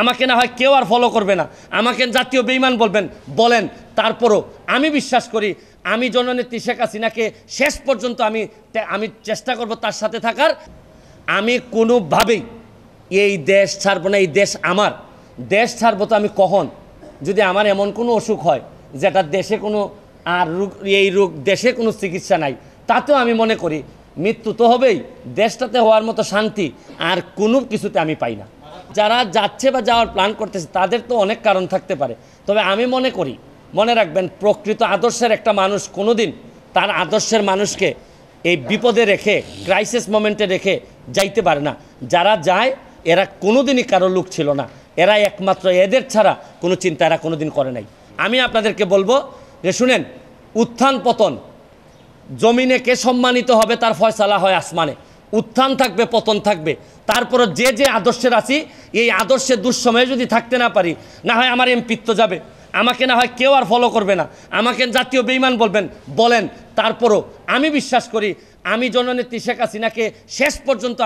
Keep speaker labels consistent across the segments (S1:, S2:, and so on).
S1: আমাকে না হয় কেউ আর ফলো করবে না, আমাকে জাতীয় বেঈমান বলবেন, বলেন। তারপরও আমি বিশ্বাস করি আমি জননেত্রী শেখ হাসিনাকে শেষ পর্যন্ত আমি চেষ্টা করব তার সাথে থাকার। আমি কোনোভাবেই এই দেশ ছাড়বো না। এই দেশ আমার, দেশ ছাড়বো তো আমি কখন, যদি আমার এমন কোনো অসুখ হয় যেটা দেশে কোনো আর এই রোগ দেশে কোনো চিকিৎসা নাই, তাতেও আমি মনে করি মৃত্যু তো হবেই, দেশটাতে হওয়ার মতো শান্তি আর কোনো কিছুতে আমি পাই না। যারা যাচ্ছে বা যাওয়ার প্ল্যান করতেছে তাদের তো অনেক কারণ থাকতে পারে, তবে আমি মনে করি, মনে রাখবেন, প্রকৃত আদর্শের একটা মানুষ কোনোদিন তার আদর্শের মানুষকে এই বিপদে রেখে, ক্রাইসিস মোমেন্টে রেখে যাইতে পারে না। যারা যায় এরা কোনোদিনই কারো লোক ছিল না, এরা একমাত্র এদের ছাড়া কোনো চিন্তা এরা কোনোদিন করে নাই। আমি আপনাদেরকে বলবো যে শুনেন, উত্থান পতন, জমিনে কে সম্মানিত হবে তার ফয়সালা হয় আসমানে। উত্থান থাকবে, পতন থাকবে। তারপরে যে যে আদর্শের আছি, এই আদর্শের দুঃসময়ে যদি থাকতে না পারি, না হয় আমার এমপিত্ব যাবে, আমাকে না হয় কেউ আর ফলো করবে না, আমাকে জাতীয় বেঈমান বলবেন, বলেন। তারপরও আমি বিশ্বাস করি আমি জননেত্রী শেখ হাসিনাকে শেষ পর্যন্ত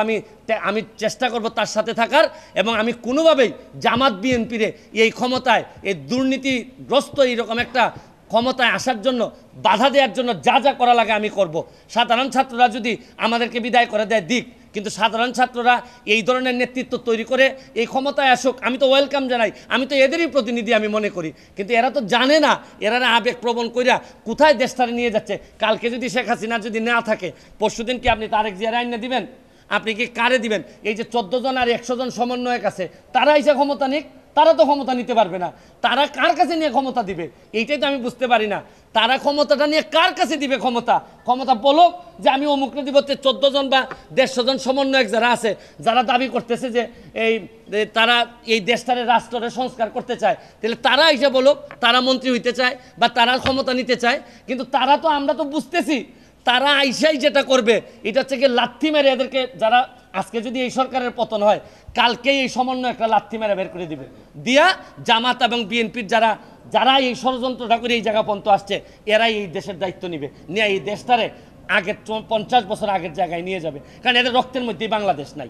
S1: আমি চেষ্টা করব তার সাথে থাকার, এবং আমি কোনোভাবেই জামাত বিএনপিরে এই ক্ষমতায়, এই দুর্নীতিগ্রস্ত এইরকম একটা ক্ষমতায় আসার জন্য, বাধা দেওয়ার জন্য যা যা করা লাগে আমি করব। সাধারণ ছাত্ররা যদি আমাদেরকে বিদায় করে দেয় দিক, কিন্তু সাধারণ ছাত্ররা এই ধরনের নেতৃত্ব তৈরি করে এই ক্ষমতায় আসুক, আমি তো ওয়েলকাম জানাই, আমি তো এদেরই প্রতিনিধি আমি মনে করি। কিন্তু এরা তো জানে না, এরা আবেগপ্রবণ কইরা কোথায় দেশটারে নিয়ে যাচ্ছে। কালকে যদি শেখ হাসিনা যদি না থাকে, পরশুদিন কি আপনি তারেক জিয়ার আইনে দিবেন? আপনি কি কারে দিবেন? এই যে 14 জন আর 100 জন সমন্বয়ক আছে, তারা এসে ক্ষমতা নিক, তারা তো ক্ষমতা নিতে পারবে না। তারা কার কাছে নিয়ে ক্ষমতা দিবে এইটাই তো আমি বুঝতে পারি না। তারা ক্ষমতাটা নিয়ে কার কাছে দিবে ক্ষমতা বলুক যে আমি অমুকরে দিব। 14 জন বা 150 জন সমন্বয়ক যারা আছে, যারা দাবি করতেছে যে তারা এই দেশটারে রাষ্ট্রের সংস্কার করতে চায়, তাহলে তারা এসে বলুক তারা মন্ত্রী হইতে চায় বা তারা ক্ষমতা নিতে চায়। কিন্তু তারা তো, আমরা তো বুঝতেছি তারা আইসাই যেটা করবে এটা হচ্ছে কি লাথি মেরে এদেরকে, যারা আজকে যদি এই সরকারের পতন হয়, কালকেই এই সমন্বয় একটা লাথি মেরে বের করে দিবে, দিয়া জামাত এবং বিএনপির যারা এই ষড়যন্ত্রটা করে এই জায়গা পর্যন্ত আসছে, এরাই এই দেশের দায়িত্ব নিবে, নিয়ে এই দেশটারে আগের 50 বছর আগের জায়গায় নিয়ে যাবে। কারণ এদের রক্তের মধ্যেই বাংলাদেশ নাই।